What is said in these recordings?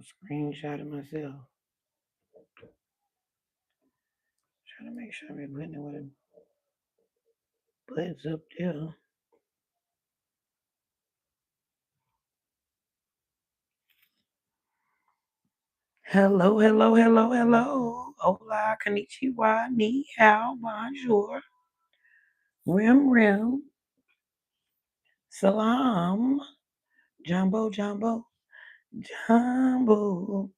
Screenshot of myself. Trying to make sure I'm putting it with it. Buttons up there. Hello, hello, hello, hello. Hola, konnichiwa, ni hao, bonjour. Rim, rim. Salam. Jumbo, jumbo, jumbo.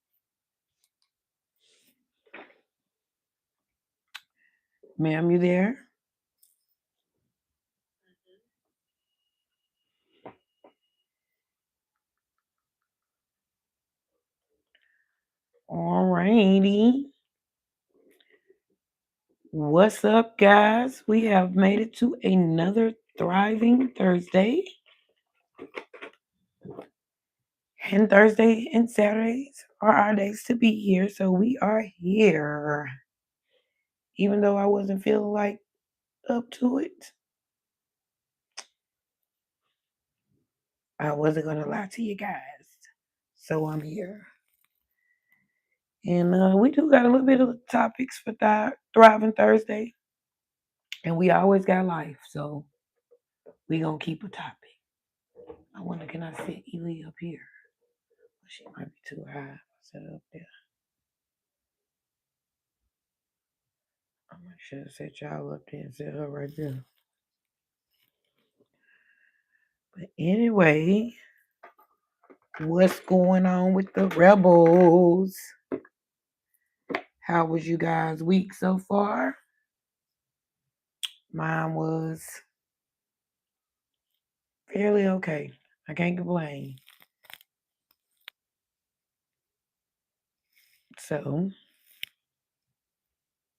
Ma'am, you there? Alrighty. What's up, guys? We have made it to another thriving Thursday. And Thursday and Saturdays are our days to be here. So we are here. Even though I wasn't feeling like up to it, I wasn't going to lie to you guys. So I'm here. And we do got a little bit of topics for Thriving Thursday. And we always got life. So we going to keep a topic. I wonder, can I sit Ely up here? She might be too high. Set her up there. I should have set y'all up there and set her right there. But anyway, what's going on with the rebels? How was you guys' week so far? Mine was fairly okay. I can't complain. So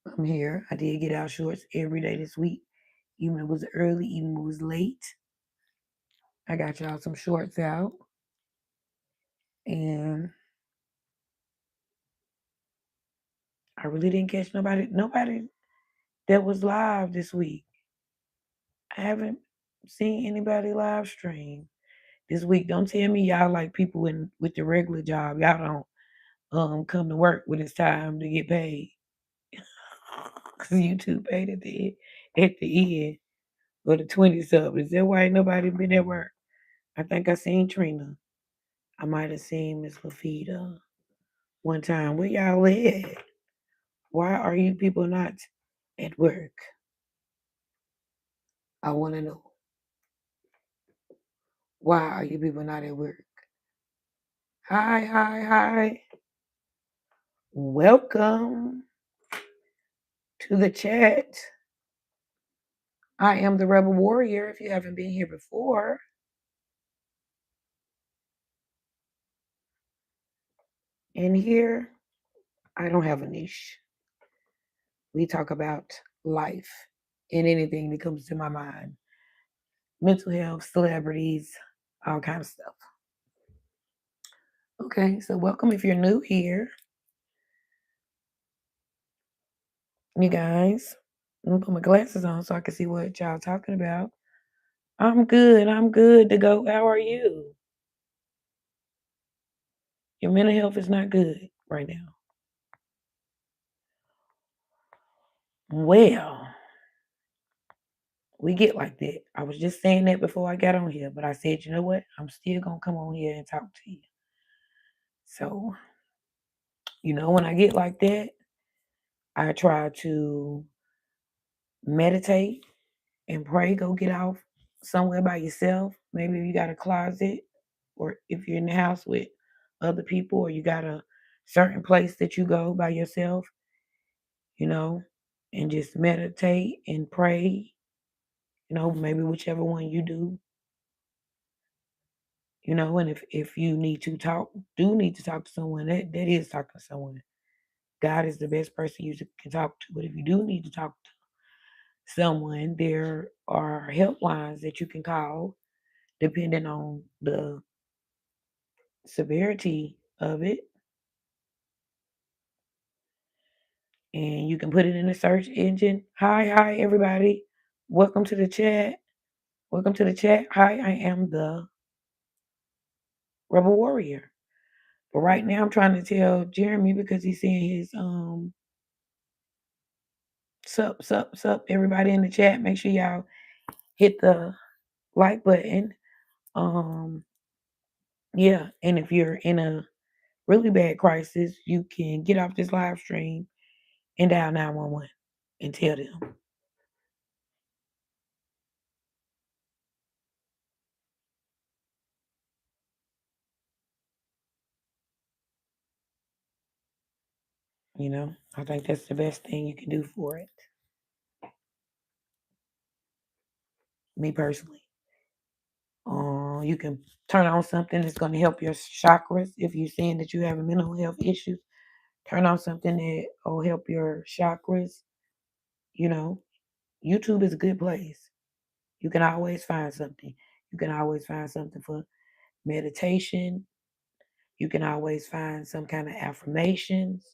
I'm here. I did get out shorts every day this week. Even if it was early, even if it was late. I got y'all some shorts out. And I really didn't catch nobody that was live this week. I haven't seen anybody live stream this week. Don't tell me y'all like people with the regular job. Y'all don't come to work when it's time to get paid. Cause you too paid at the end or the 20 sub. Is that why ain't nobody been at work? I think I seen Trina. I might have seen Miss Lafita one time. Where y'all at? Why are you people not at work? I want to know. Why are you people not at work? Hi, hi, hi. Welcome to the chat. I am the Rebel Warrior if you haven't been here before. And here, I don't have a niche. We talk about life and anything that comes to my mind. Mental health, celebrities, all kind of stuff. Okay, so welcome if you're new here. You guys, I'm gonna put my glasses on so I can see what y'all talking about. I'm good to go. How are you? Your mental health is not good right now. Well, we get like that. I was just saying that before I got on here, but I said, you know what? I'm still gonna come on here and talk to you. So, when I get like that, I try to meditate and pray. Go get off somewhere by yourself. Maybe you got a closet, or if you're in the house with other people, or you got a certain place that you go by yourself, and just meditate and pray. Maybe whichever one you do. And if you do need to talk to someone, that is talking to someone. God is the best person you can talk to. But if you do need to talk to someone, there are helplines that you can call depending on the severity of it. And you can put it in the search engine. Hi, everybody. Welcome to the chat. Welcome to the chat. Hi, I am the Rebel Warrior. But right now I'm trying to tell Jeremy because he's seeing his sup everybody in the chat. Make sure y'all hit the like button. Yeah, and if you're in a really bad crisis, you can get off this live stream and dial 911 and tell them. You know, I think that's the best thing you can do for it. Me personally. You can turn on something that's going to help your chakras. If you're saying that you have mental health issues, turn on something that will help your chakras. You know, YouTube is a good place. You can always find something. You can always find something for meditation. You can always find some kind of affirmations.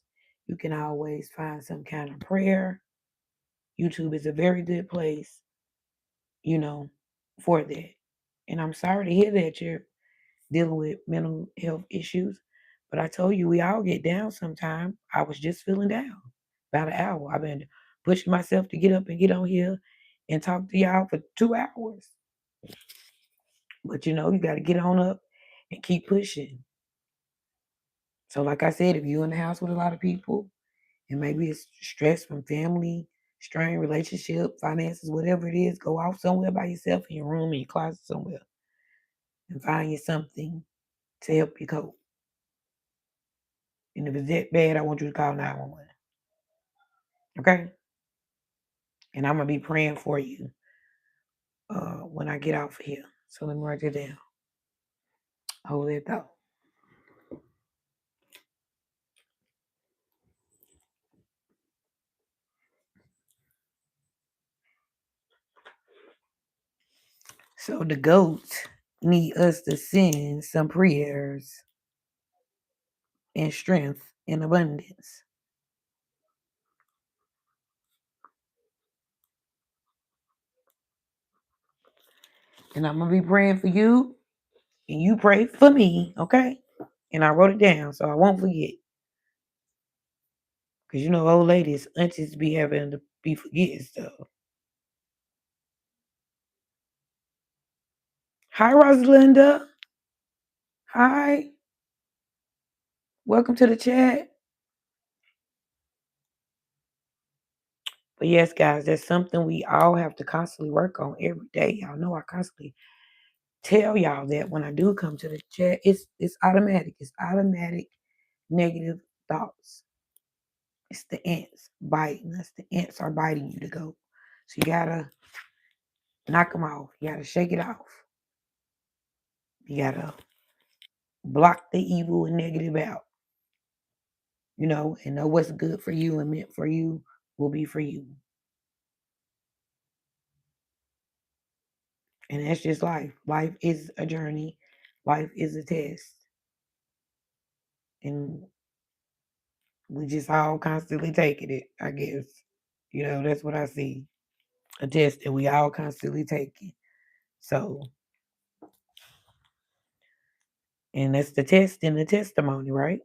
You can always find some kind of prayer. YouTube is a very good place, you know, for that. And I'm sorry to hear that you're dealing with mental health issues, but I told you we all get down sometime. I was just feeling down about an hour. I've been pushing myself to get up and get on here and talk to y'all for 2 hours. But you know, you got to get on up and keep pushing. So, like I said, if you're in the house with a lot of people, and maybe it's stress from family, strained relationship, finances, whatever it is, go off somewhere by yourself in your room, in your closet somewhere, and find you something to help you cope. And if it's that bad, I want you to call 911. Okay? And I'm going to be praying for you when I get off of here. So let me write it down. Hold that thought. So the goats need us to send some prayers and strength and abundance. And I'm going to be praying for you, and you pray for me, okay? And I wrote it down so I won't forget. Because you know, old ladies, aunties be having to be forgetting stuff. Hi, Rosalinda. Hi. Welcome to the chat. But yes, guys, that's something we all have to constantly work on every day. Y'all know I constantly tell y'all that when I do come to the chat, it's automatic. It's automatic negative thoughts. It's the ants biting us. The ants are biting you to go. So you gotta knock them off. You gotta shake it off. You gotta block the evil and negative out. You know, and know what's good for you and meant for you will be for you. And that's just life. Life is a journey. Life is a test. And we just all constantly taking it, I guess. You know, that's what I see. A test that we all constantly taking. So, and that's the test and the testimony, right?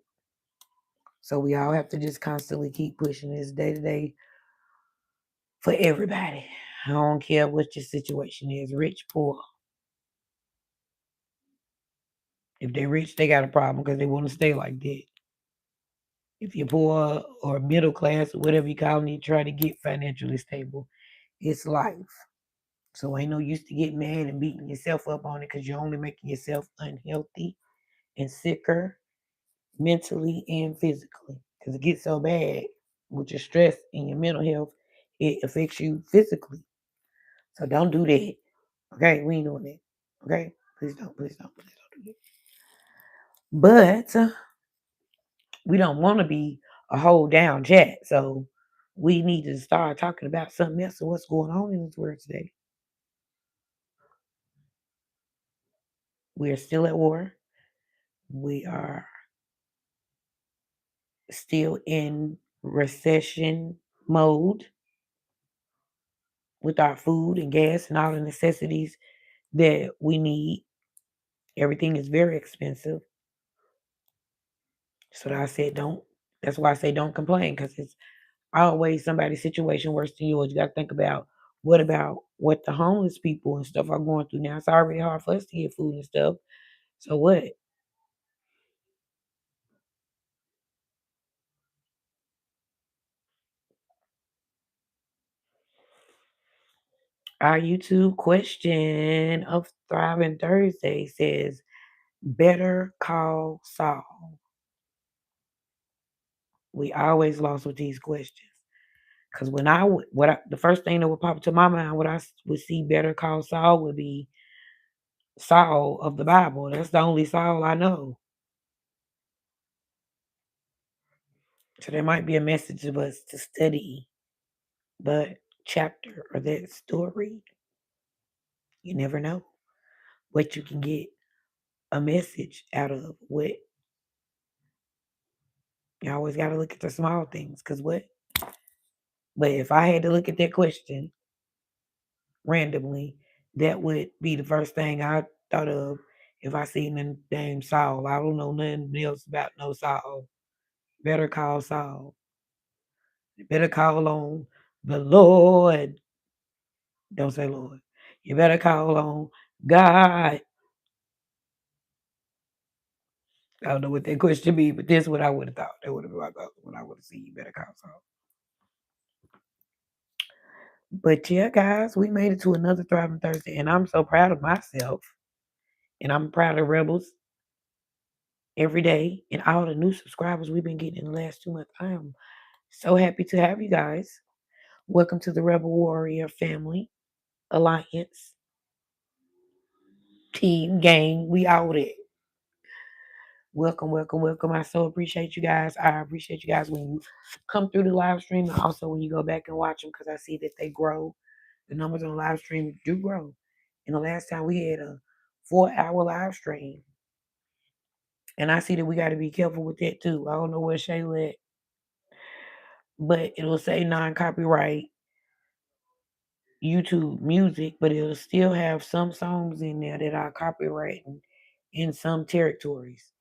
So we all have to just constantly keep pushing this day to day for everybody. I don't care what your situation is, rich, poor. If they're rich, they got a problem because they want to stay like that. If you're poor or middle class or whatever you call it, you try to get financially stable. It's life. So ain't no use to get mad and beating yourself up on it because you're only making yourself unhealthy and sicker mentally and physically. Because it gets so bad with your stress and your mental health, it affects you physically. So don't do that. Okay, we ain't doing that. Okay, please don't, please don't, please don't do that. But we don't want to be a hold down chat. So we need to start talking about something else. So what's going on in this world today? We are still at war. We are still in recession mode with our food and gas and all the necessities that we need. Everything is very expensive. So I said, don't. That's why I say don't complain, because it's always somebody's situation worse than yours. You got to think about what the homeless people and stuff are going through now. It's already hard for us to get food and stuff. So what? Our YouTube question of Thriving Thursday says, "Better call Saul." We always lost with these questions. Because when the first thing that would pop into my mind, what I would see Better Call Saul would be Saul of the Bible. That's the only Saul I know. So there might be a message of us to study the chapter or that story. You never know what you can get a message out of. What you always got to look at the small things. Because what? But if I had to look at that question randomly, that would be the first thing I thought of if I seen the name Saul. I don't know nothing else about no Saul. Better call Saul. You better call on the Lord. Don't say Lord. You better call on God. I don't know what that question means, but this is what I would have thought. That would have been my thought when I would have seen you better call Saul. But yeah, guys, we made it to another Thriving Thursday, and I'm so proud of myself. And I'm proud of Rebels every day and all the new subscribers we've been getting in the last 2 months. I am so happy to have you guys. Welcome to the Rebel Warrior family, alliance, team, gang. We all there. Welcome, welcome, welcome. I so appreciate you guys. I appreciate you guys when you come through the live stream and also when you go back and watch them, because I see that they grow. The numbers on the live stream do grow. And the last time we had a 4-hour live stream. And I see that we got to be careful with that too. I don't know where Shayla at, but it'll say non-copyright YouTube music, but it'll still have some songs in there that are copyrighted in some territories.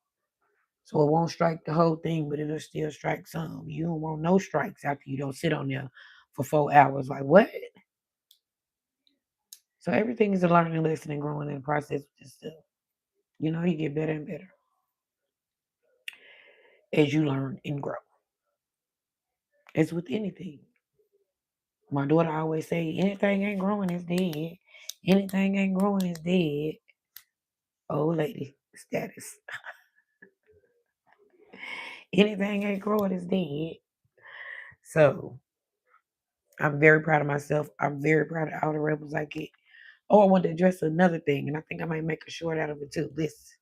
So it won't strike the whole thing, but it'll still strike some. You don't want no strikes after you don't sit on there for 4 hours. Like what? So everything is a learning lesson and growing in the process with this stuff. You know, you get better and better as you learn and grow. It's with anything. My daughter always say, anything ain't growing is dead. Anything ain't growing is dead. Old lady status. Anything ain't growing is dead. So I'm very proud of myself. I'm very proud of all the rebels I get. Oh, I want to address another thing, and I think I might make a short out of it too. Listen.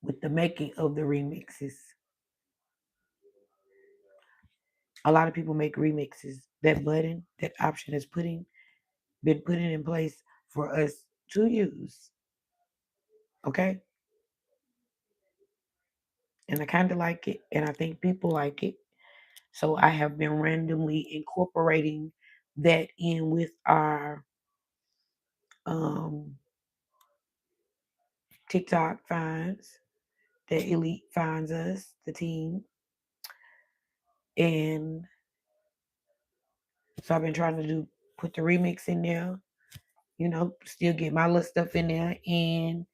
With the making of the remixes, a lot of people make remixes. That button, that option is been put in place for us to use. Okay? And I kind of like it, and I think people like it. So I have been randomly incorporating that in with our um, TikTok finds that Elite finds us, the team. And so I've been trying to put the remix in there, still get my little stuff in there and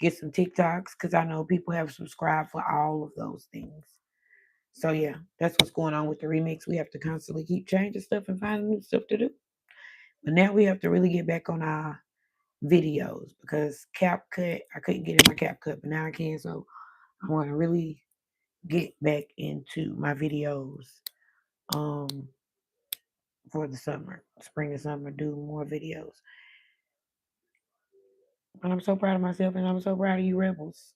get some TikToks because I know people have subscribed for all of those things. So yeah, that's what's going on with the remix. We have to constantly keep changing stuff and finding new stuff to do. But now we have to really get back on our videos because CapCut, I couldn't get in my CapCut, but now I can. So I want to really get back into my videos um for the summer, spring and summer, do more videos. And I'm so proud of myself and I'm so proud of you rebels.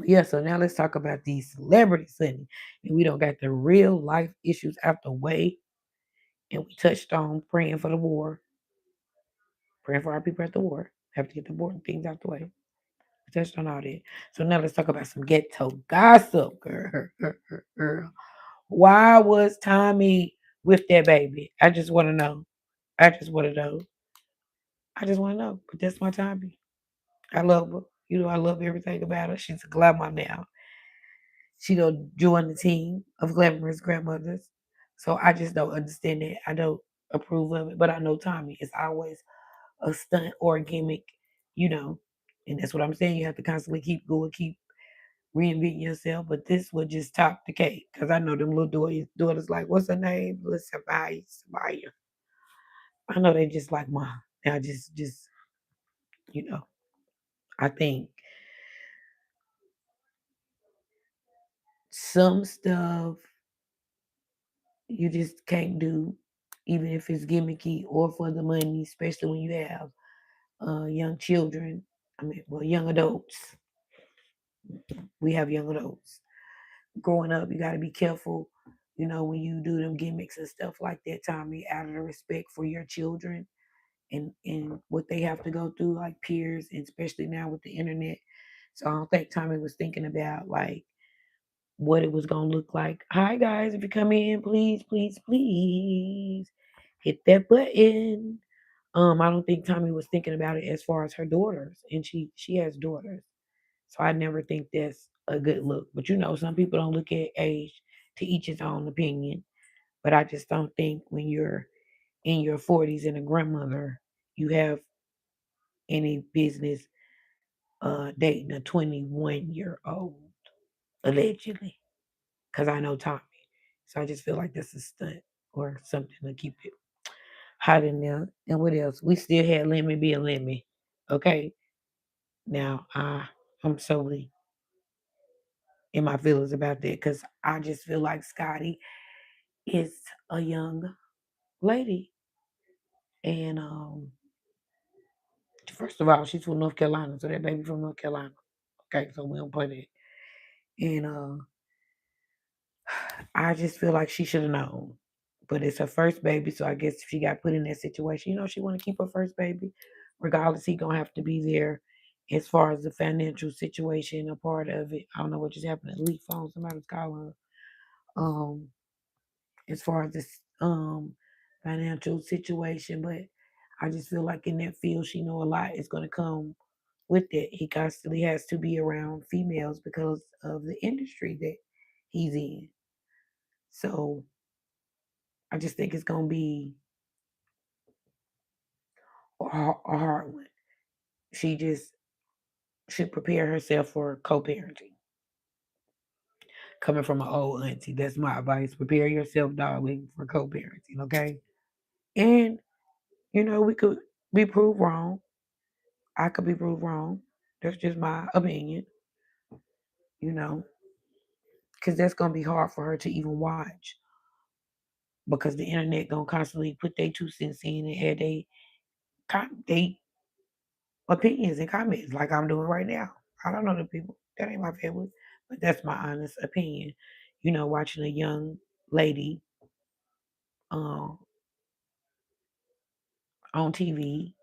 Yeah, so now let's talk about these celebrities, honey. And we don't got the real life issues out the way. And we touched on praying for the war, praying for our people at the war. Have to get the important things out the way. We touched on all that. So now let's talk about some ghetto gossip, girl. Why was Tommy with that baby? I just want to know. I just want to know. I just want to know. But that's my Tommy. I love her. I love everything about her. She's a glamour now. She don't join the team of glamorous grandmothers. So I just don't understand it. I don't approve of it. But I know Tommy is always a stunt or a gimmick, you know. And that's what I'm saying. You have to constantly keep going, keep reinventing yourself. But this would just top the cake. Because I know them little daughters like, what's her name? Listen, Samaya. I know they just like mom. Now just, you know, I think some stuff you just can't do, even if it's gimmicky or for the money, especially when you have young children. I mean, well, young adults. We have young adults. Growing up, you got to be careful, when you do them gimmicks and stuff like that, Tommy, out of the respect for your children and what they have to go through, like peers, and especially now with the internet. So I don't think Tommy was thinking about like what it was gonna look like. Hi guys, if you come in, please, please, please hit that button. I don't think Tommy was thinking about it as far as her daughters, and she has daughters, so I never think that's a good look. But some people don't look at age, to each his own opinion. But I just don't think when you're in your 40s and a grandmother, you have any business dating a 21-year-old allegedly. Because I know Tommy, so I just feel like this is stunt or something to keep it hot in there. And what else? We still had Lemmy be a Lemmy. Okay. Now I'm solely in my feelings about that because I just feel like Scotty is a young lady. And first of all, she's from North Carolina, so that baby from North Carolina. Okay, so we don't play that. And I just feel like she should have known. But it's her first baby, so I guess if she got put in that situation, she want to keep her first baby. Regardless, he gonna have to be there as far as the financial situation, a part of it. I don't know what just happened at Leaf Phone. Somebody's calling her. As far as this financial situation, but I just feel like in that field, she know a lot is gonna come with it. He constantly has to be around females because of the industry that he's in. So I just think it's gonna be a hard one. She just should prepare herself for co-parenting. Coming from an old auntie, that's my advice. Prepare yourself, darling, for co-parenting, okay? And we could be proved wrong. I could be proved wrong. That's just my opinion, you know, because that's gonna be hard for her to even watch because the internet gonna constantly put their 2 cents in and add they opinions and comments like I'm doing right now. I don't know the people. That ain't my family. But that's my honest opinion. Watching a young lady um, on TV,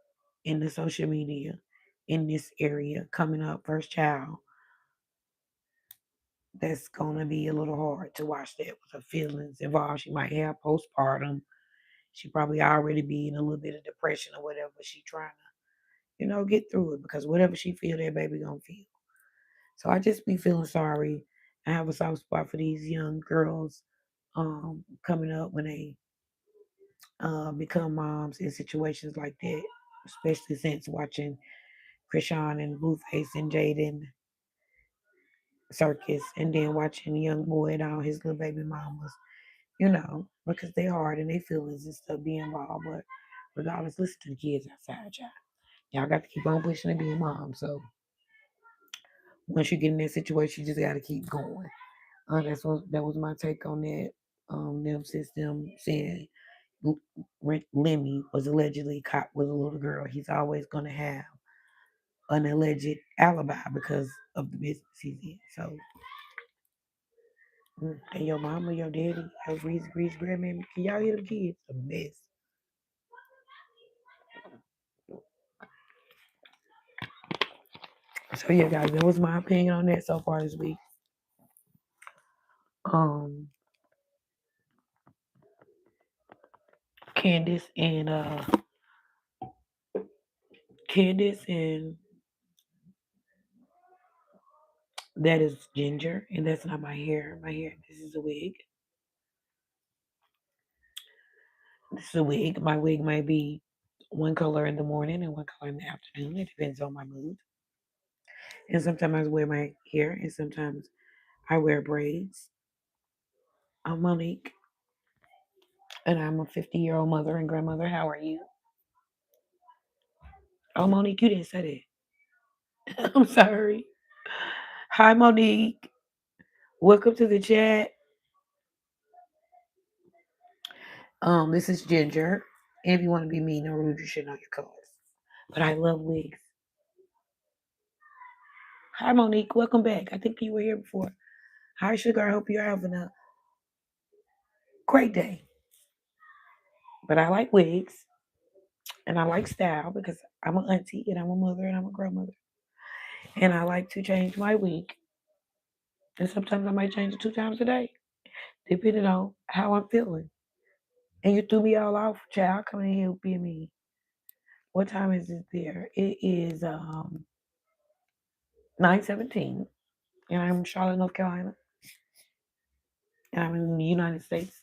in the social media, in this area, coming up, first child, that's going to be a little hard to watch that with her feelings involved. She might have postpartum. She probably already be in a little bit of depression or whatever. She trying to, get through it because whatever she feel, that baby going to feel. So I just be feeling sorry. I have a soft spot for these young girls coming up when they become moms in situations like that, especially since watching Krishan and Blueface and Jaden Circus, and then watching young boy and all his little baby mamas, because they hard and they feelings and stuff be involved. But regardless, listen to the kids outside, y'all got to keep on pushing and being mom. So once you get in that situation, you just got to keep going. That was my take on that. Them system saying Lemmy was allegedly caught with a little girl. He's always gonna have an alleged alibi because of the business he's in. So, and your mama, your daddy, your grease grandmammy, can y'all hear the kids? A mess. So yeah, guys, that was my opinion on that so far this week. Um, Candace and Candace and That is ginger, and that's not my hair. My hair, this is a wig. This is a wig. My wig might be one color in the morning and one color in the afternoon. It depends on my mood. And sometimes I wear my hair, and sometimes I wear braids. I'm Monique, and I'm a 50-year-old mother and grandmother. How are you? Oh, Monique, you didn't say that. I'm sorry. Hi, Monique. Welcome to the chat. This is Ginger. And if you want to be mean or rude, you should know your colors. But I love wigs. Hi, Monique. Welcome back. I think you were here before. Hi, Sugar. I hope you're having a great day. But I like wigs and I like style because I'm an auntie and I'm a mother and I'm a grandmother. And I like to change my wig. And sometimes I might change it 2 times a day, depending on how I'm feeling. And you threw me all off, child. Come in here being me. What time is it there? It is 9:17, and I'm in Charlotte, North Carolina, and I'm in the United States.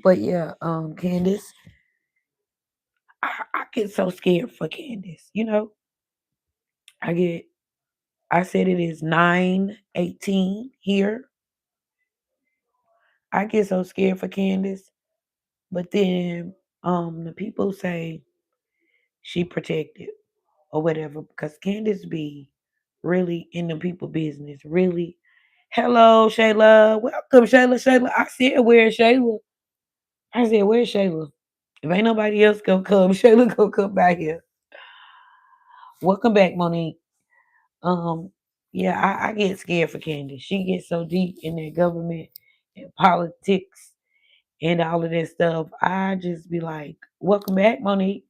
But yeah, Candace, I get so scared for Candace. I get. I said it is 9:18 here. I get so scared for Candace, but then the people say she protected or whatever because Candace be really in the people business. Really, hello Shayla, welcome Shayla. Shayla, I said where's Shayla? I said where's Shayla? If ain't nobody else gonna come, Shayla gonna come back here. Welcome back, Monique. Um, yeah, I get scared for Candace. She gets so deep in that government and politics and all of that stuff. I just be like, welcome back, Monique.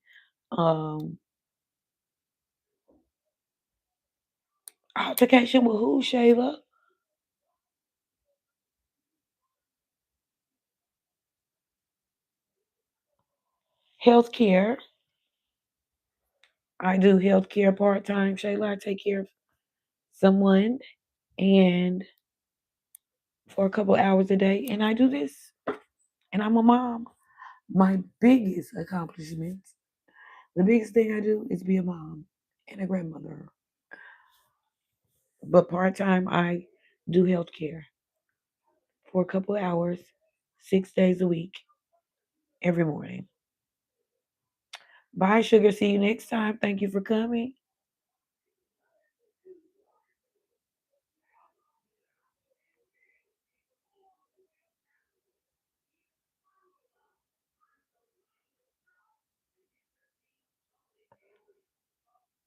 Um, Altercation with who, Shayla? Healthcare. I do healthcare part time, Shayla. I take care of someone and for a couple hours a day, and I do this, and I'm a mom. My biggest accomplishment, the biggest thing I do is be a mom and a grandmother. But part time, I do healthcare for a couple hours, 6 days a week, every morning. Bye, sugar. See you next time. Thank you for coming.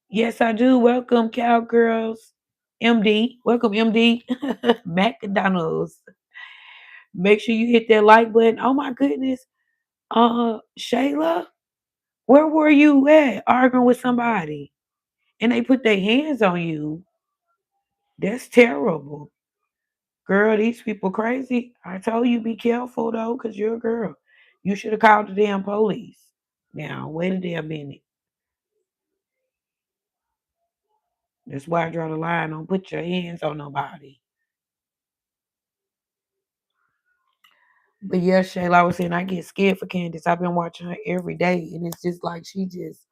Yes, I do. Welcome, cowgirls. MD. Welcome, MD. McDonald's. Make sure you hit that like button. Oh my goodness. Shayla, where were you at arguing with somebody? And they put their hands on you. That's terrible. Girl, these people crazy. I told you be careful though, because you're a girl. You should have called the damn police. Now, wait a damn minute. That's why I draw the line. Don't put your hands on nobody. But yeah, Shayla, I was saying I get scared for Candace. I've been watching her every day, and it's just like she just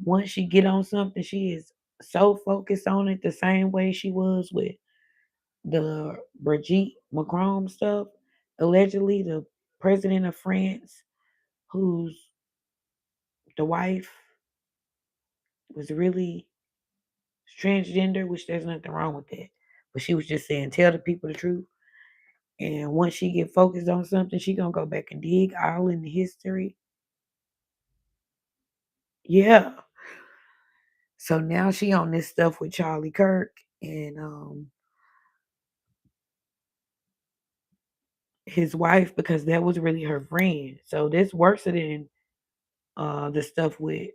once she get on something, she is so focused on it the same way she was with the Brigitte Macron stuff. Allegedly, the president of France, who's the wife was really transgender, which there's nothing wrong with that. But she was just saying, tell the people the truth. And once she get focused on something, she gonna go back and dig all in the history. Yeah. So now she on this stuff with Charlie Kirk and his wife because that was really her friend. So this worse than the stuff with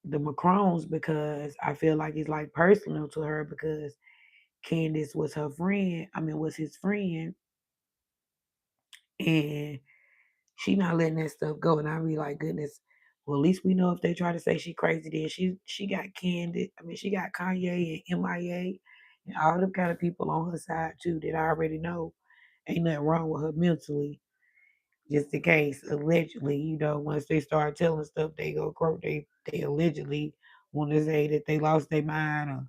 the Macrons because I feel like it's like personal to her because Candace was her friend. I mean, was his friend, and she not letting that stuff go. And I be like, goodness, Well, at least we know if they try to say she crazy, then she got she got Kanye and MIA and all them kind of people on her side too that I already know ain't nothing wrong with her mentally. Just in case, allegedly, once they start telling stuff, they go quote they allegedly want to say that they lost their mind or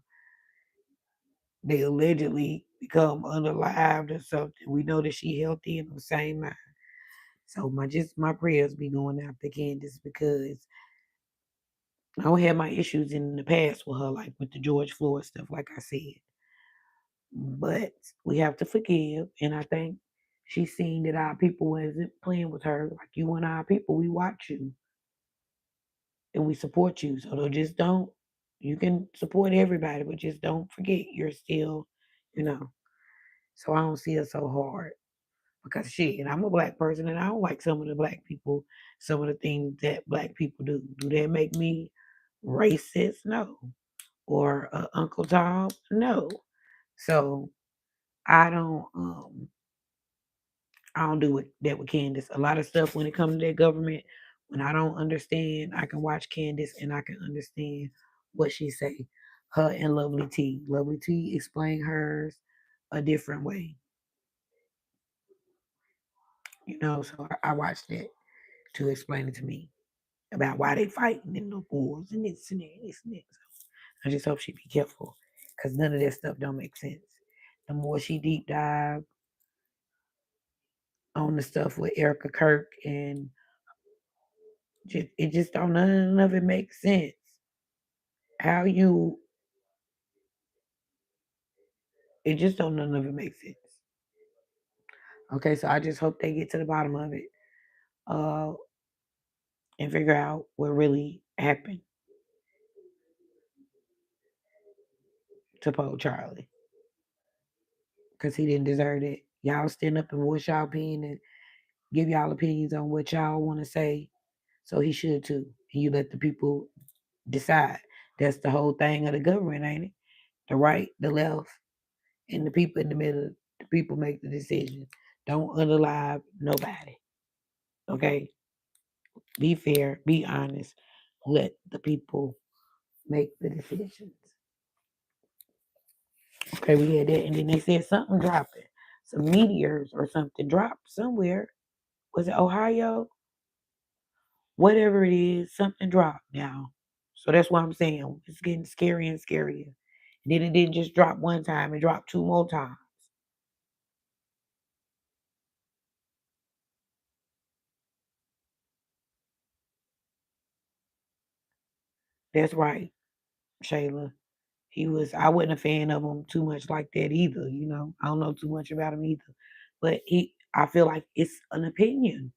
they allegedly become unalived or something. We know that she healthy and the same mind. So my prayers be going out to Candace because I don't have my issues in the past with her, like with the George Floyd stuff, like I said. But we have to forgive, and I think she's seen that our people wasn't playing with her. Like you and our people, we watch you and we support you. So just don't. You can support everybody, but just don't forget you're still, you know. So I don't see it so hard because shit, and I'm a black person, and I don't like some of the black people, some of the things that black people do. Do that make me racist? No. Or Uncle Tom? No. So I don't um I don't do that with Candace. A lot of stuff when it comes to that government, when I don't understand, I can watch Candace and I can understand what she say. Her and Lovely T. Lovely T explain hers a different way. So I watched that to explain it to me about why they fighting in the wars and this and that, this and that. So I just hope she be careful because none of that stuff don't make sense. The more she deep dive on the stuff with Erica Kirk and it just don't none of it makes sense. How you it just don't none of it make sense. Okay, so I just hope they get to the bottom of it, uh, and figure out what really happened to poor Charlie. Cause he didn't deserve it. Y'all stand up and voice y'all opinion and give y'all opinions on what y'all want to say. So he should too. And you let the people decide. That's the whole thing of the government, ain't it? The right, the left, and the people in the middle. The people make the decision. Don't unalive nobody. Okay? Be fair, be honest. Let the people make the decisions. Okay, we had that. And then they said something dropping. Some meteors or something dropped somewhere. Was it Ohio? Whatever it is, something dropped now. So that's what I'm saying. It's getting scarier and scarier. And then it didn't just drop one time, it dropped two more times. That's right, Shayla. I wasn't a fan of him too much like that either. I don't know too much about him either. But I feel like it's an opinion.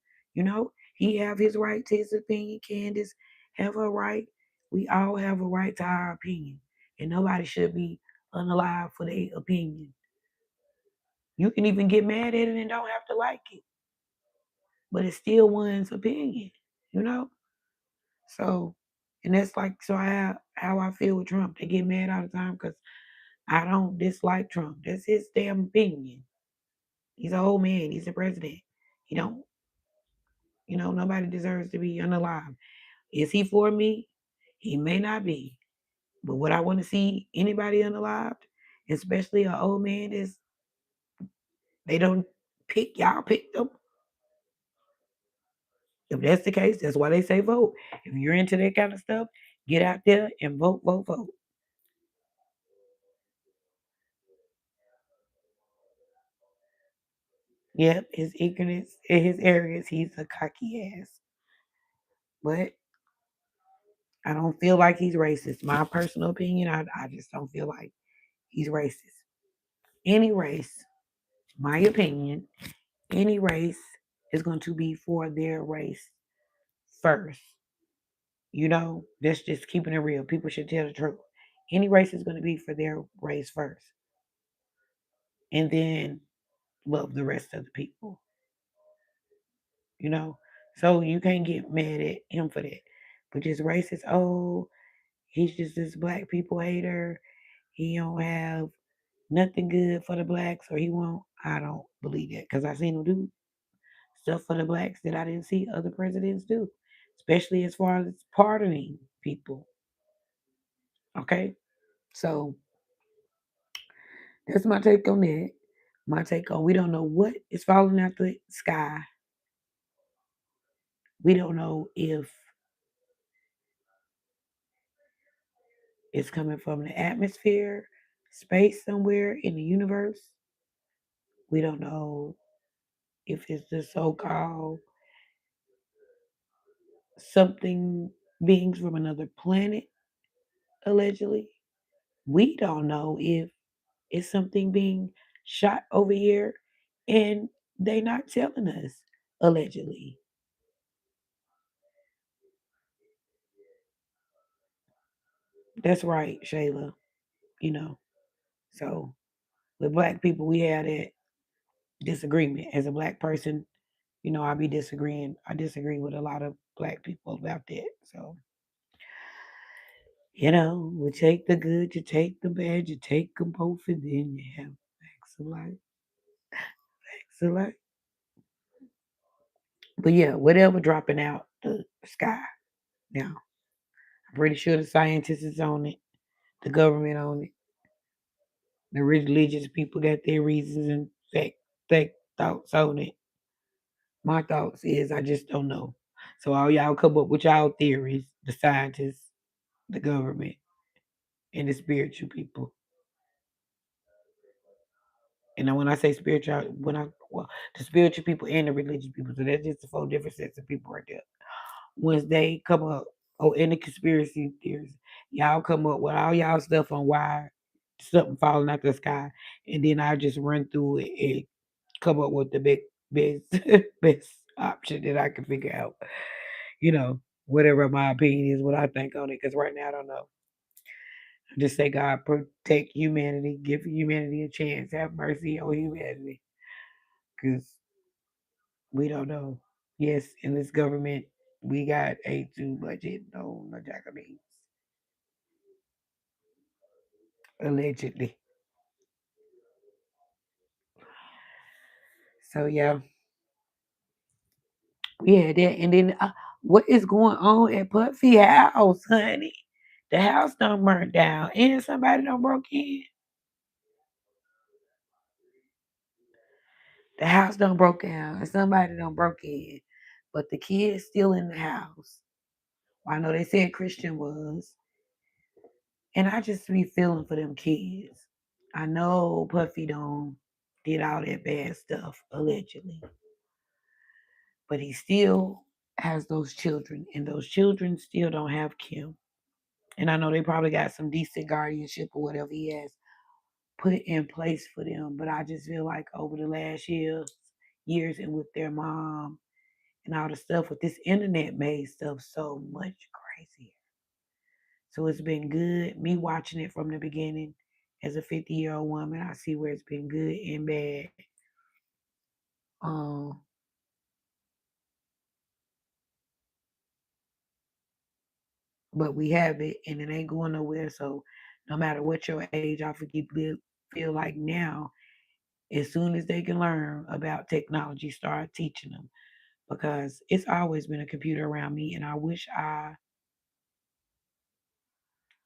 He have his right to his opinion. Candace have her right. We all have a right to our opinion. And nobody should be unalive for their opinion. You can even get mad at it and don't have to like it. But it's still one's opinion, you know? So and that's like how I feel with Trump. They get mad all the time because I don't dislike Trump. That's his damn opinion. He's an old man. He's the president. He don't, nobody deserves to be unalive. Is he for me? He may not be. But would I want to see anybody unalived? Especially an old man they don't y'all pick them. If that's the case, that's why they say vote. If you're into that kind of stuff, get out there and vote, vote, vote. Yep, his ignorance in his areas, he's a cocky ass. But I don't feel like he's racist. My personal opinion, I just don't feel like he's racist. Any race, my opinion, any race is going to be for their race first. That's just keeping it real. People should tell the truth. Any race is going to be for their race first. And then love the rest of the people. you know. So you can't get mad at him for that. But just racist, oh, he's just this black people hater. He don't have nothing good for the blacks, or he won't. I don't believe that because I seen him do stuff for the blacks that I didn't see other presidents do. especially as far as pardoning people. Okay, so that's my take on that. My take on we don't know what is falling out the sky. We don't know if it's coming from the atmosphere, space somewhere in the universe. We don't know if it's the so called something beings from another planet, allegedly. We don't know if it's something being shot over here and they not telling us, allegedly. That's right, Shayla. You know, so with black people, we had that disagreement. As a black person, I be disagreeing. I disagree with a lot of black people about that. So, we take the good, you take the bad, you take them both, and then you have facts of life. Facts of life. But yeah, whatever dropping out the sky now. I'm pretty sure the scientists is on it, the government on it, the religious people got their reasons and fact thoughts on it. My thoughts is I just don't know. So all y'all come up with y'all theories, the scientists, the government, and the spiritual people. And when I say spiritual, the spiritual people and the religious people, so that's just the four different sets of people right there. Once they come up, in the conspiracy theories, y'all come up with all y'all stuff on why something falling out the sky, and then I just run through it and come up with the best best option that I can figure out. You know, whatever my opinion is, what I think on it, because right now I don't know. Just say God protect humanity, give humanity a chance, have mercy on humanity, because we don't know. Yes, in this government, we got a too budget on the Japanese, allegedly. So yeah, we had that, and then what is going on at Puffy house, honey? The house done burnt down, and somebody done broke in. The house done broke down, and somebody done broke in, but the kid's still in the house. I know they said Christian was, and I just be feeling for them kids. I know Puffy don't did all that bad stuff allegedly, but he still has those children, and those children still don't have Kim. And I know they probably got some decent guardianship or whatever he has put in place for them, but I just feel like over the last years, and with their mom and all the stuff with this internet made stuff so much crazier. So it's been good. Me watching it from the beginning as a 50-year-old woman, I see where it's been good and bad. Um, but we have it and it ain't going nowhere. So no matter what your age, I feel like now, as soon as they can learn about technology, start teaching them. Because it's always been a computer around me, and I wish I.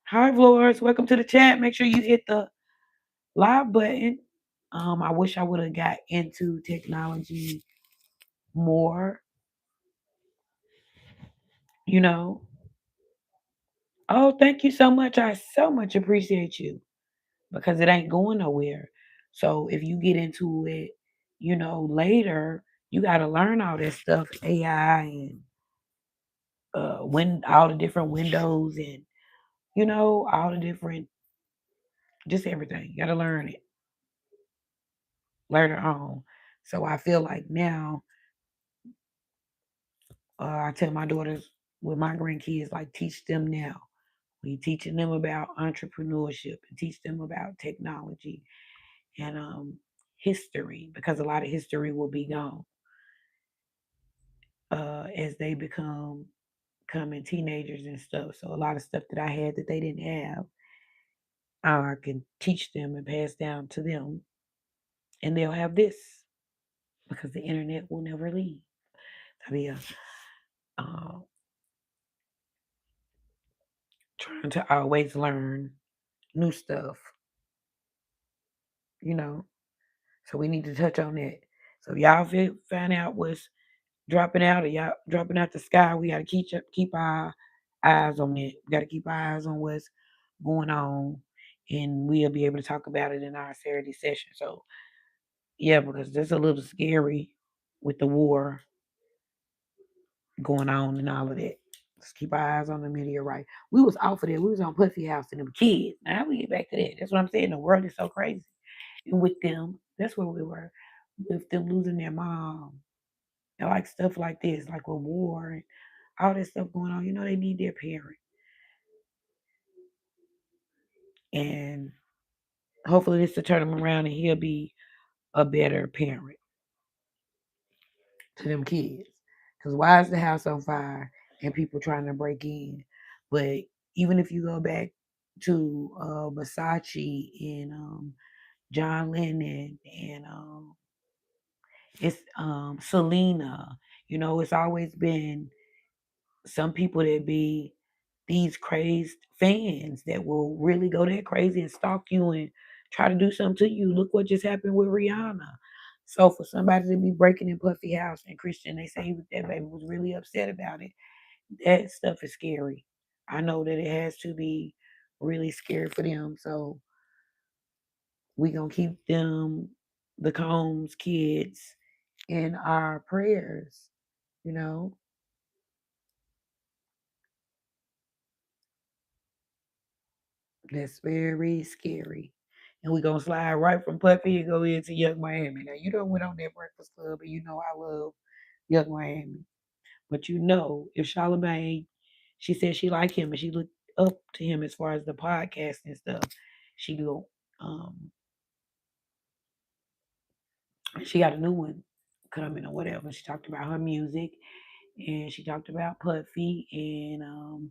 Hi, Flores. Welcome to the chat. Make sure you hit the live button. I wish I would have got into technology more, you know. Oh, thank you so much. I so much appreciate you because it ain't going nowhere. So if you get into it, later, you got to learn all that stuff, AI and when all the different windows and all the different just everything. You got to learn it later on. So I feel like now I tell my daughters with my grandkids like teach them now. We teaching them about entrepreneurship and teach them about technology and history because a lot of history will be gone as they becoming teenagers and stuff. So a lot of stuff that I had that they didn't have, I can teach them and pass down to them, and they'll have this because the internet will never leave. I mean, uh, trying to always learn new stuff, you know. So we need to touch on that. So if y'all find out what's dropping out or y'all dropping out the sky, we gotta keep our eyes on it. We gotta keep our eyes on what's going on, and we'll be able to talk about it in our Saturday session. So yeah, because that's a little scary with the war going on and all of that. Let's keep our eyes on the meteorite. We was off of that. We was on Puffy House and them kids. Now we get back to that. That's what I'm saying. The world is so crazy. And with them, that's where we were. With them losing their mom. And like stuff like this, like with war and all this stuff going on, they need their parent. And hopefully this will turn him around and he'll be a better parent to them kids. Because why is the house on fire and people trying to break in? But even if you go back to Versace and John Lennon and it's Selena, it's always been some people that be these crazed fans that will really go that crazy and stalk you and try to do something to you. Look what just happened with Rihanna. So for somebody to be breaking in Puffy house and Christian, they say that baby was really upset about it. That stuff is scary. I know that it has to be really scary for them. So we gonna keep them, the Combs kids, in our prayers. You know, that's very scary. And we gonna slide right from Puffy and go into Young Miami. Now you don't went on that Breakfast Club, and I love Young Miami. But if Charlamagne, she said she liked him and she looked up to him as far as the podcast and stuff. She go, she got a new one coming or whatever. She talked about her music and she talked about Puffy and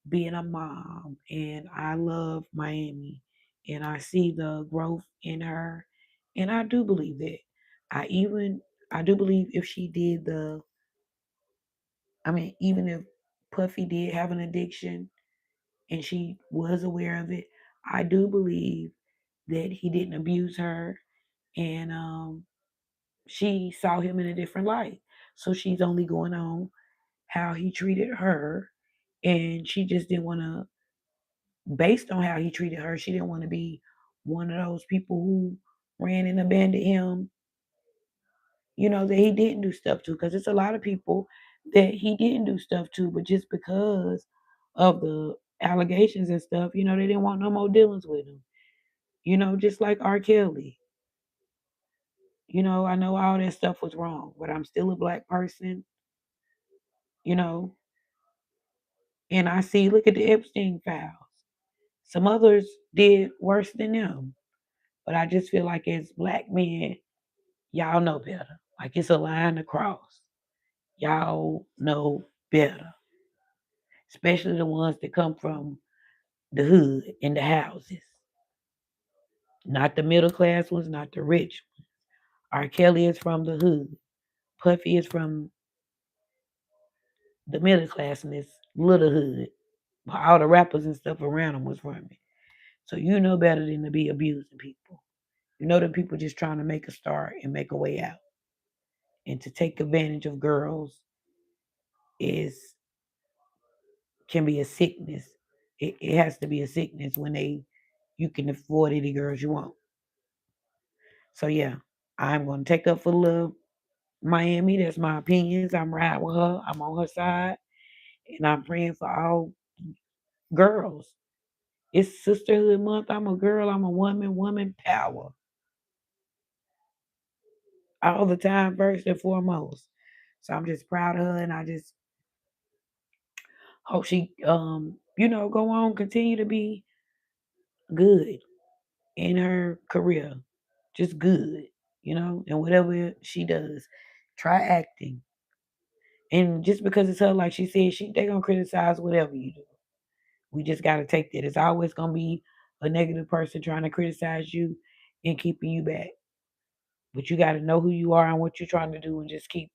being a mom. And I love Miami and I see the growth in her. And I do believe that. I do believe if she did even if Puffy did have an addiction and she was aware of it, I do believe that he didn't abuse her and she saw him in a different light. So she's only going on how he treated her and she just didn't want to, based on how he treated her, she didn't want to be one of those people who ran and abandoned him, that he didn't do stuff to. Because it's a lot of people that he didn't do stuff to, but just because of the allegations and stuff, they didn't want no more dealings with him. Just like R. Kelly. I know all that stuff was wrong, but I'm still a black person, you know, and I see, look at the Epstein files. Some others did worse than them, but I just feel like as black men, y'all know better. Like it's a line to cross. Y'all know better, especially the ones that come from the hood and the houses, not the middle class ones, not the rich ones. R. Kelly is from the hood. Puffy is from the middle class in this little hood. All the rappers and stuff around him was from it. So you know better than to be abusing people. You know that people just trying to make a start and make a way out. And to take advantage of girls is can be a sickness. It has to be a sickness when you can afford any girls you want. So yeah, I'm gonna take up for love Miami. That's my opinions. I'm riding with her. I'm on her side, and I'm praying for all girls. It's Sisterhood Month. I'm a girl. I'm a woman. Woman power all the time, first and foremost. So I'm just proud of her, and I just hope she, go on, continue to be good in her career, just good, and whatever she does, try acting. And just because it's her, like she said, they gonna criticize whatever you do. We just gotta take that. It's always gonna be a negative person trying to criticize you and keeping you back. But you gotta know who you are and what you're trying to do, and just keep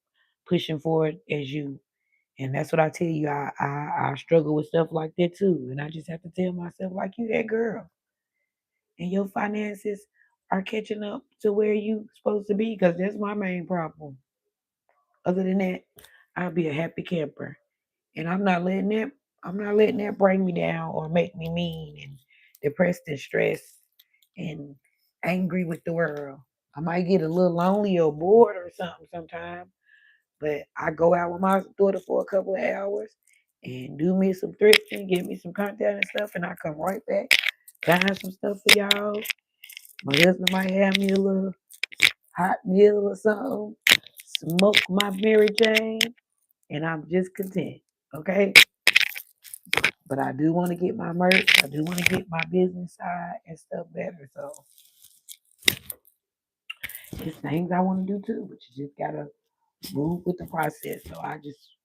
pushing forward as you. And that's what I tell you. I struggle with stuff like that too. And I just have to tell myself, like, you that girl. And your finances are catching up to where you supposed to be, because that's my main problem. Other than that, I'll be a happy camper. And I'm not letting that bring me down or make me mean and depressed and stressed and angry with the world. I might get a little lonely or bored or something sometimes, but I go out with my daughter for a couple of hours and do me some thrifting, get me some content and stuff, and I come right back, find some stuff for y'all. My husband might have me a little hot meal or something, smoke my Mary Jane, and I'm just content. Okay? But I do want to get my merch. I do want to get my business side and stuff better. So it's things I want to do too, but you just gotta move with the process. So I just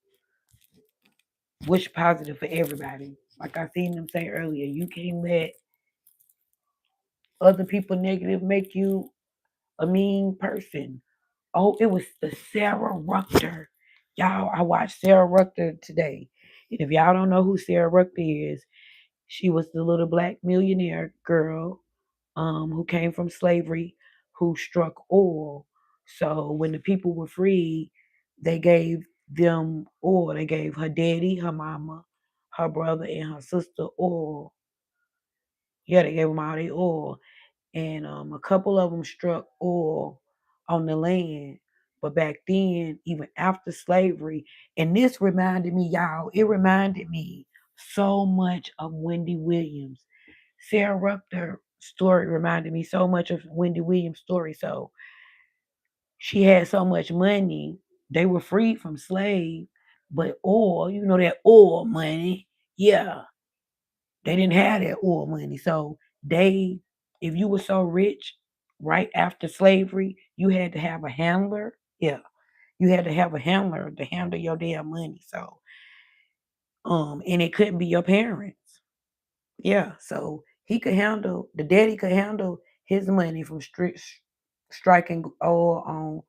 wish positive for everybody. Like I seen them say earlier, you can't let other people negative make you a mean person. Oh, it was the Sarah Rucker. Y'all, I watched Sarah Rucker today. And if y'all don't know who Sarah Rucker is, she was the little black millionaire girl who came from slavery, who struck oil. So when the people were free, they gave them oil. They gave her daddy, her mama, her brother, and her sister oil. Yeah, they gave them all their oil. And a couple of them struck oil on the land. But back then, even after slavery, and this reminded me, y'all, it reminded me so much of Wendy Williams. Sarah Rucker story reminded me so much of Wendy Williams' story. So she had so much money. They were freed from slave, but oil, that oil money, yeah, they didn't have that oil money. So if you were so rich right after slavery, you had to have a handler. Yeah, you had to have a handler to handle your damn money. So, and it couldn't be your parents. Yeah, so the daddy could handle his money from striking oil on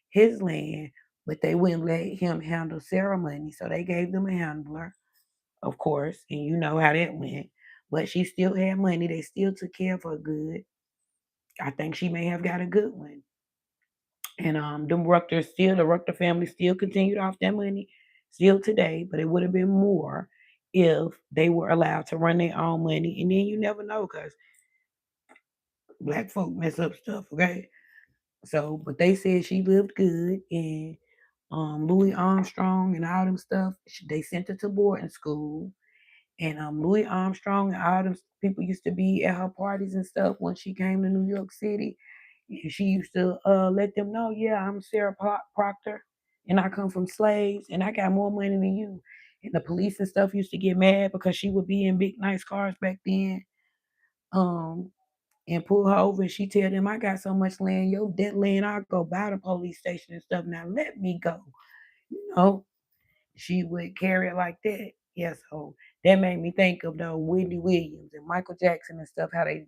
his land, but they wouldn't let him handle Sarah money. So they gave them a handler, of course, and you know how that went. But she still had money. They still took care of her good. I think she may have got a good one. And the Rucker family still continued off that money still today, but it would have been more if they were allowed to run their own money. And then you never know, because black folk mess up stuff, okay? So, but they said she lived good, and Louis Armstrong and all them stuff, they sent her to boarding school. And Louis Armstrong and all them people used to be at her parties and stuff when she came to New York City. And she used to let them know, yeah, I'm Sarah Proctor, and I come from slaves, and I got more money than you. And the police and stuff used to get mad because she would be in big, nice cars back then. Um, and pull her over, and she tell them, I got so much land, yo, that land, I'll go buy the police station and stuff. Now let me go. You know, she would carry it like that. Yeah, so that made me think of the Wendy Williams and Michael Jackson and stuff, how they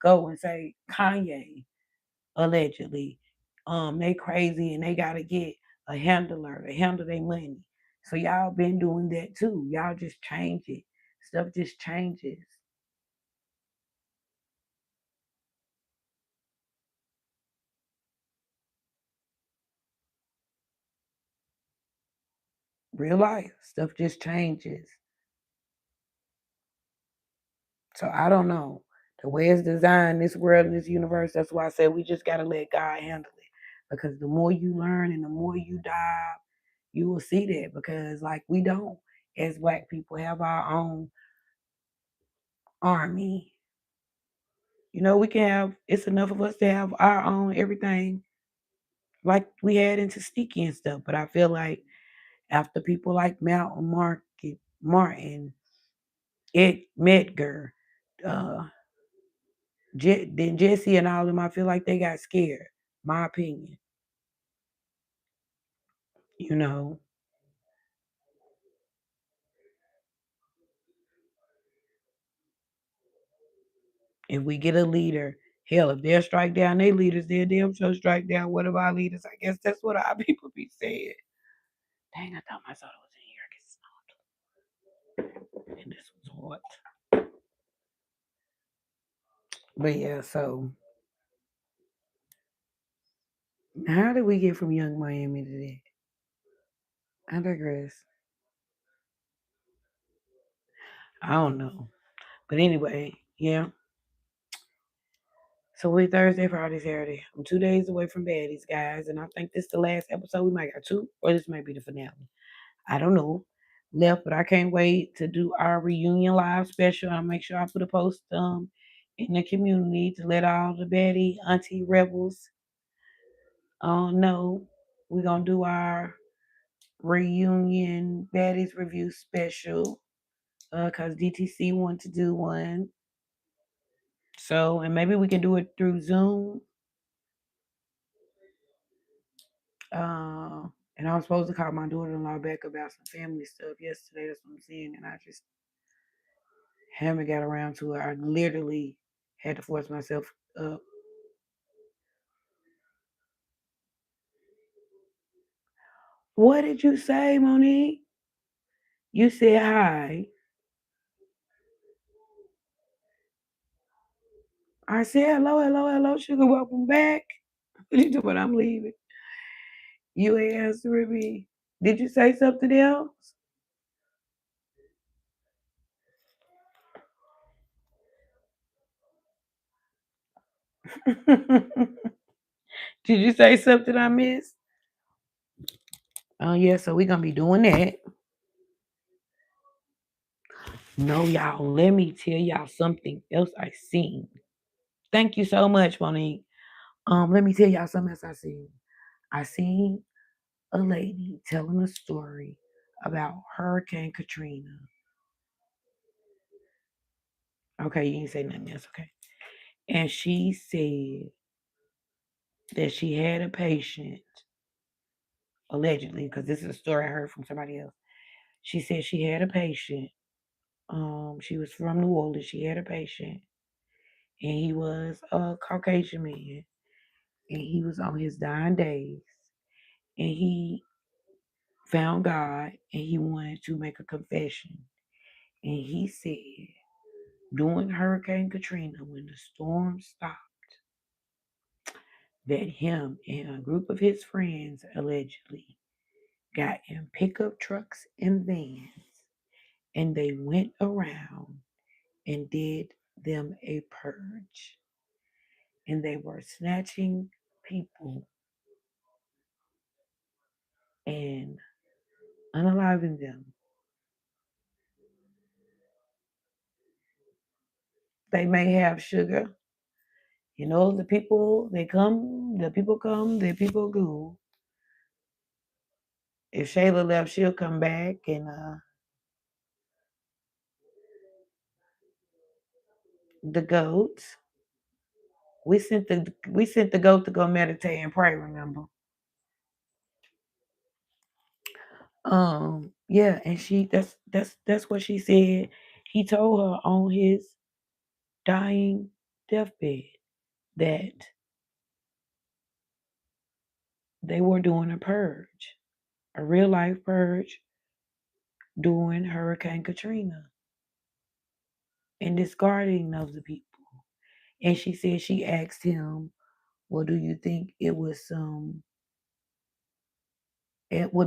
go and say Kanye allegedly, they crazy and they gotta get a handler to handle their money. So y'all been doing that too. Y'all just change it. Stuff just changes. Real life. Stuff just changes. So I don't know. The way it's designed, this world and this universe, that's why I say we just gotta let God handle it. Because the more you learn and the more you dive, you will see that. Because like we don't, as black people, have our own army. We can have it's enough of us to have our own everything like we had into Sticky and stuff. But I feel like after people like Martin, Ed Medgar, uh, then Jesse and all of them, I feel like they got scared. My opinion, you know. If we get a leader, hell, if they'll strike down their leaders, they'll damn sure strike down one of our leaders. I guess that's what our people be saying. Dang, I thought my soda was in here. Lord. But yeah, so how did we get from Young Miami to that? I digress. I don't know. But anyway, yeah. So we Thursday, Friday, Saturday. I'm 2 days away from Baddies, guys, and I think this is the last episode. We might got two, or this might be the finale. I don't know. Left, but I can't wait to do our reunion live special. I'll make sure I put a post in the community to let all the Betty Auntie Rebels know we're gonna do our reunion Baddies review special. Cause DTC wanted to do one. So and maybe we can do it through Zoom. Uh, and I was supposed to call my daughter-in-law back about some family stuff yesterday. That's what I'm saying, and I just haven't got around to it. I literally had to force myself up. What did you say, Monique? You said hi. I said hello, hello, hello, sugar. Welcome back. What you doing? I'm leaving. You ain't answering me. Did you say something else? Did you say something I missed? Oh yeah, so we're gonna be doing that. No, y'all, let me tell y'all something else I seen. Thank you so much, Monique. Let me tell y'all something else I seen. I seen a lady telling a story about Hurricane Katrina. Okay, you didn't say nothing else, okay. And she said that she had a patient, allegedly, because this is a story I heard from somebody else. She said she had a patient. She was from New Orleans. She had a patient, and he was a Caucasian man, and he was on his dying days, and he found God, and he wanted to make a confession. And he said, during Hurricane Katrina, when the storm stopped, that him and a group of his friends allegedly got in pickup trucks and vans, and they went around and did them a purge. And they were snatching people and unaliving them. They may have sugar. You know, the people come, the people go. If Shayla left, she'll come back and the goats. We sent the goat to go meditate and pray, remember? Yeah, and that's what she said. He told her on his dying deathbed that they were doing a purge, a real life purge during Hurricane Katrina and discarding of the people. And she said she asked him, well, do you think it would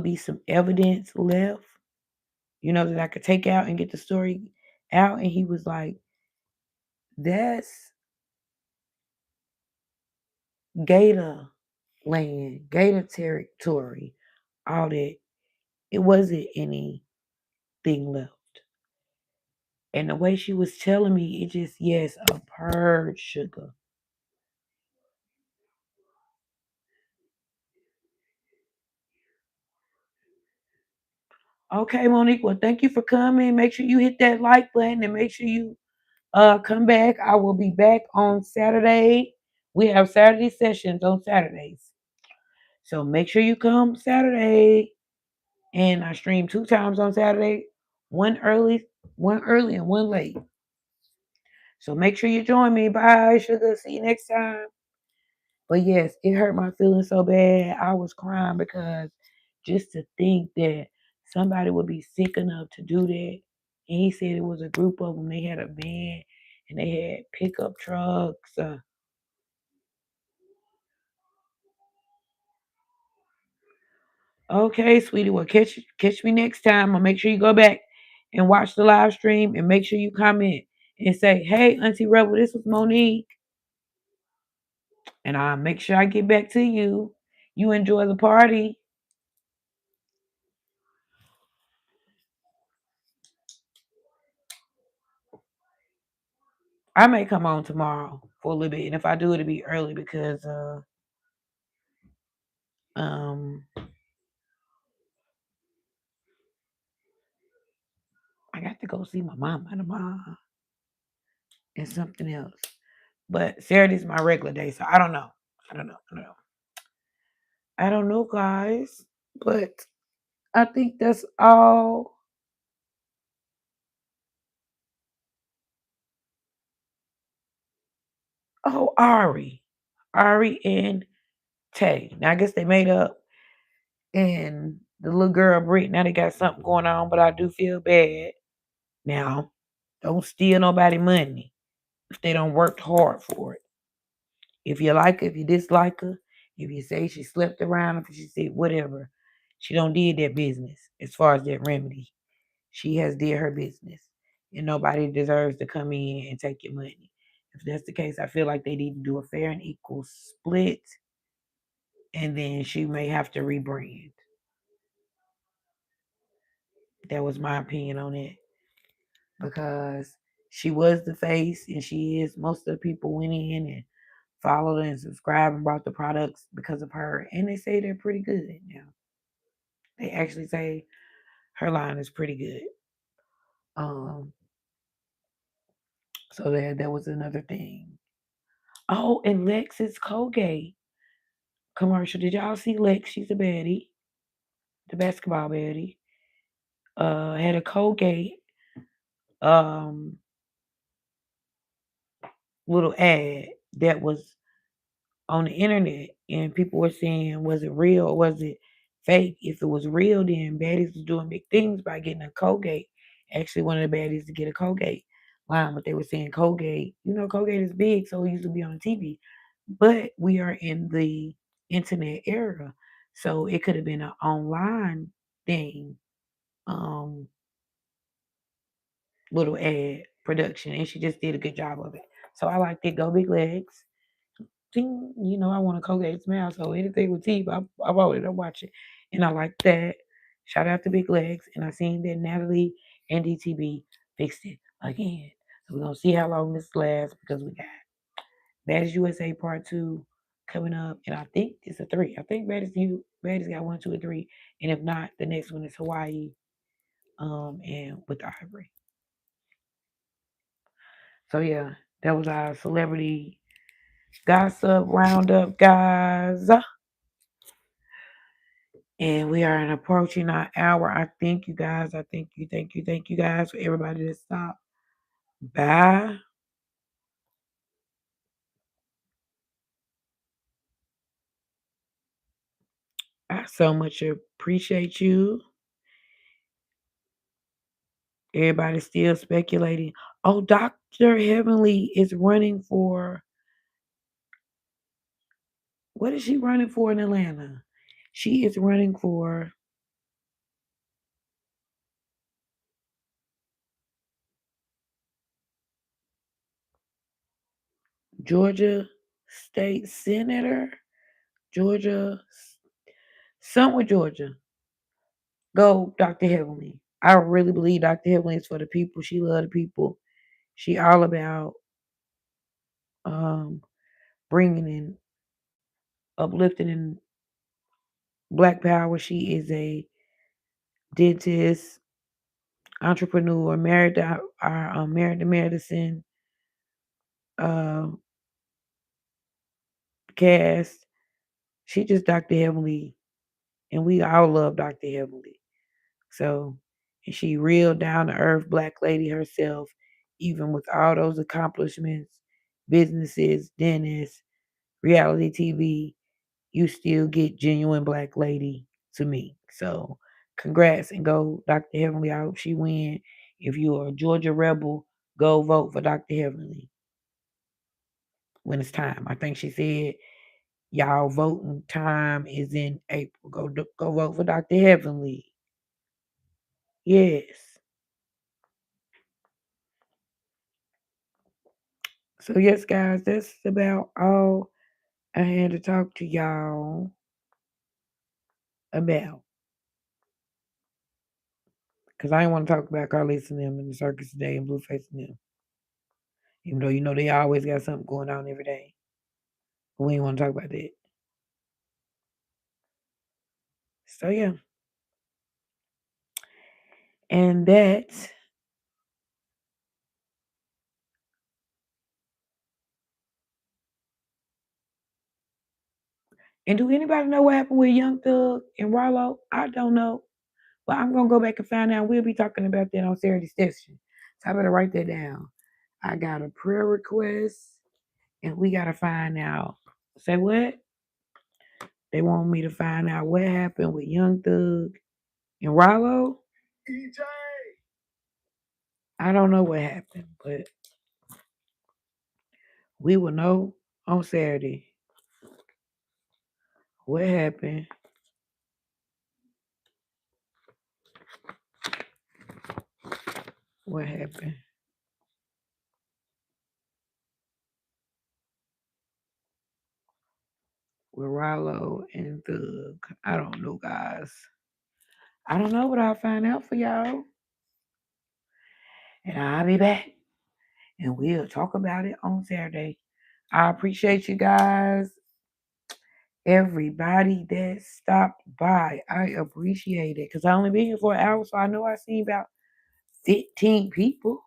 be some evidence left, that I could take out and get the story out? And he was like, that's Gator land, Gator territory, all that. It wasn't anything left. And the way she was telling me, it just, yes, a purge, sugar. Okay, Monique. Well, thank you for coming. Make sure you hit that like button and make sure you come back. I will be back on Saturday. We have Saturday sessions on Saturdays. So make sure you come Saturday. And I stream 2 times on Saturday, one early, one early and one late. So make sure you join me. Bye, sugar. See you next time. But yes, it hurt my feelings so bad. I was crying because just to think that somebody would be sick enough to do that. And he said it was a group of them. They had a van and they had pickup trucks. Okay, sweetie. Well, catch me next time. I'll make sure you go back and watch the live stream and make sure you comment and say, "Hey, Auntie Rebel, this was Monique," and I'll make sure I get back to you. You enjoy the party. I may come on tomorrow for a little bit, and if I do, it'll be early because um I got to go see my mama tomorrow and something else. But Saturday's my regular day, so I don't know. I don't know, guys. But I think that's all. Oh, Ari and Tay. Now I guess they made up, and the little girl Brit. Now they got something going on, but I do feel bad. Now, don't steal nobody money if they don't work hard for it. If you like her, if you dislike her, if you say she slept around, if she said whatever, she don't did that business as far as that remedy. She has did her business, and nobody deserves to come in and take your money. If that's the case, I feel like they need to do a fair and equal split, and then she may have to rebrand. That was my opinion on it because she was the face, and she is. Most of the people went in and followed her and subscribed and bought the products because of her, and they say they're pretty good now. They actually say her line is pretty good. Um, so that was another thing. Oh, and Lex's Colgate commercial. Did y'all see Lex? She's a baddie, the basketball baddie. Had a Colgate um little ad that was on the internet, and people were saying, was it real or was it fake? If it was real, then baddies was doing big things by getting a Colgate. Actually, one of the baddies to get a Colgate line, but they were saying Colgate. Colgate is big, so it used to be on TV. But we are in the internet era, so it could have been an online thing, um, little ad production, and she just did a good job of it. So I liked it. Go Big Legs. Ding, I want a Colgate smile, so anything with teeth, I bought it. I watch it, and I like that. Shout out to Big Legs, and I seen that Natalie and DTB fixed it again. So we're gonna see how long this lasts because we got Baddies USA Part Two coming up, and I think it's a three. I think Baddies got one, two, and three, and if not, the next one is Hawaii, and with Ivory. So yeah, that was our celebrity gossip roundup, guys. And we are approaching our hour. I thank you guys. I thank you guys for everybody that stopped by. I so much appreciate you. Everybody's still speculating. Oh, Dr. Heavenly is running for, what is she running for in Atlanta? She is running for Georgia State Senator. Georgia, somewhere Georgia. Go, Dr. Heavenly. I really believe Dr. Heavenly is for the people. She love the people. She all about um, bringing in, uplifting in Black Power. She is a dentist, entrepreneur, married to medicine uh, cast. She just Dr. Heavenly, and we all love Dr. Heavenly. So, and she real down to earth black lady herself, even with all those accomplishments, businesses, dentists, reality TV. You still get genuine black lady to me. So congrats and go Dr. Heavenly. I hope she win. If you are a Georgia Rebel, go vote for Dr. Heavenly when it's time. I think she said y'all voting time is in April. Go vote for Dr. Heavenly. Yes. So yes, guys, that's about all I had to talk to y'all about. Cause I didn't want to talk about Carlos and them and the circus today and Blueface and them. Even though they always got something going on every day. But we ain't want to talk about that. So yeah. And that and do anybody know what happened with Young Thug and Rollo? I don't know. But I'm gonna go back and find out. We'll be talking about that on Saturday session. So I better write that down. I got a prayer request and we gotta find out. Say what? They want me to find out what happened with Young Thug and Rollo. I don't know what happened, but we will know on Saturday what happened. What happened with Rollo and Thug? I don't know, guys. I don't know, but I'll find out for y'all. And I'll be back. And we'll talk about it on Saturday. I appreciate you guys. Everybody that stopped by, I appreciate it. Because I only been here for an hour, so I know I seen about 15 people.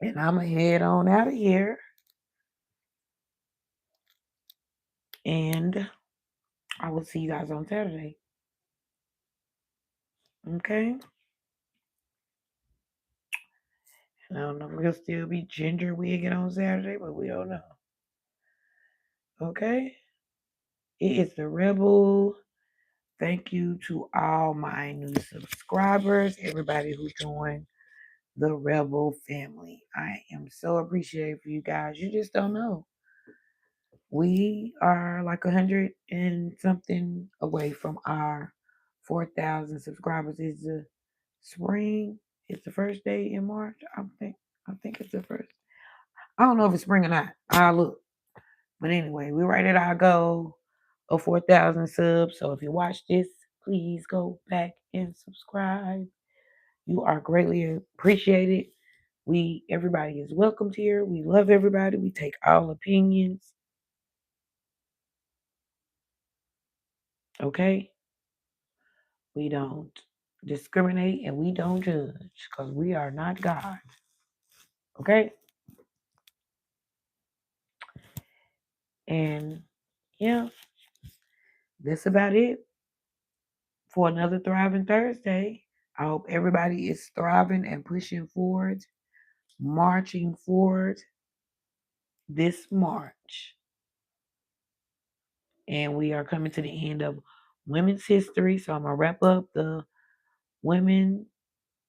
And I'm going to head on out of here. And I will see you guys on Saturday. Okay? I don't know if we'll still be ginger wigging on Saturday, but we don't know. Okay? It is the Rebel. Thank you to all my new subscribers, everybody who joined the Rebel family. I am so appreciative for you guys. You just don't know. We are like 100 and something away from our 4,000 subscribers. Is the spring? It's the first day in March. I think it's the first. I don't know if it's spring or not. I'll look. But anyway, we're right at our goal of 4,000 subs. So if you watch this, please go back and subscribe. You are greatly appreciated. Everybody is welcomed here. We love everybody. We take all opinions. Okay? We don't discriminate and we don't judge because we are not God. Okay? And yeah, that's about it for another Thriving Thursday. I hope everybody is thriving and pushing forward, marching forward this March. And we are coming to the end of Women's History. So I'm going to wrap up the Women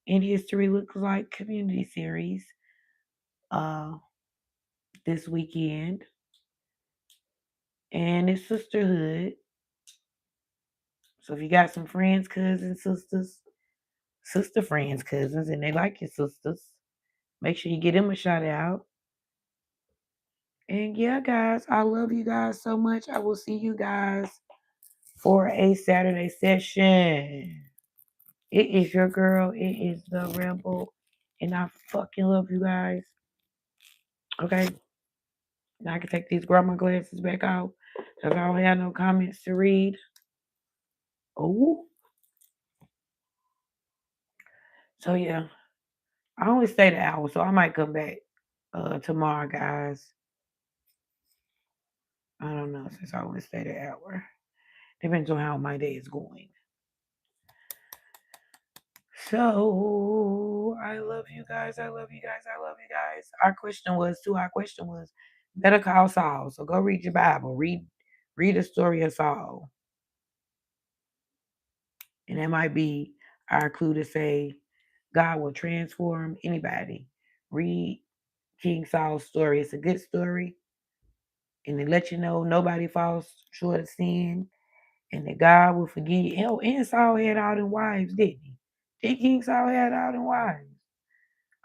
in History Looks Like Community Series uh, this weekend. And it's sisterhood. So if you got some friends, cousins, sisters, sister friends, cousins, and they like your sisters, make sure you get them a shout out. And yeah, guys, I love you guys so much. I will see you guys for a Saturday session. It is your girl. It is the Rebel. And I fucking love you guys. Okay? Now I can take these grandma glasses back off because I don't have no comments to read. Oh. So yeah. I only stayed an hour, so I might come back tomorrow, guys. I don't know since I only stayed an hour. Depends on how my day is going. So I love you guys. I love you guys. I love you guys. Our question was Better Call Saul. So go read your Bible. Read the story of Saul. And that might be our clue to say God will transform anybody. Read King Saul's story. It's a good story. And it let you know nobody falls short of sin and that God will forgive you. Oh, and Saul had all them wives, didn't he? Did King Saul had all them wives?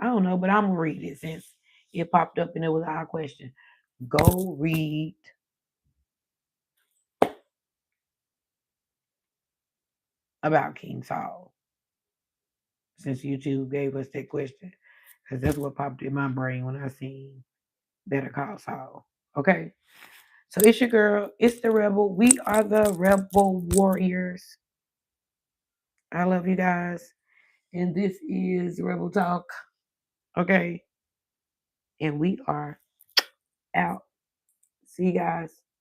I don't know, but I'm going to read it since it popped up and it was our question. Go read about King Saul since YouTube gave us that question. Because that's what popped in my brain when I seen Better Call Saul. Okay? So it's your girl. It's the Rebel. We are the Rebel Warriors. I love you guys. And this is Rebel Talk. Okay? And we are out. See you guys.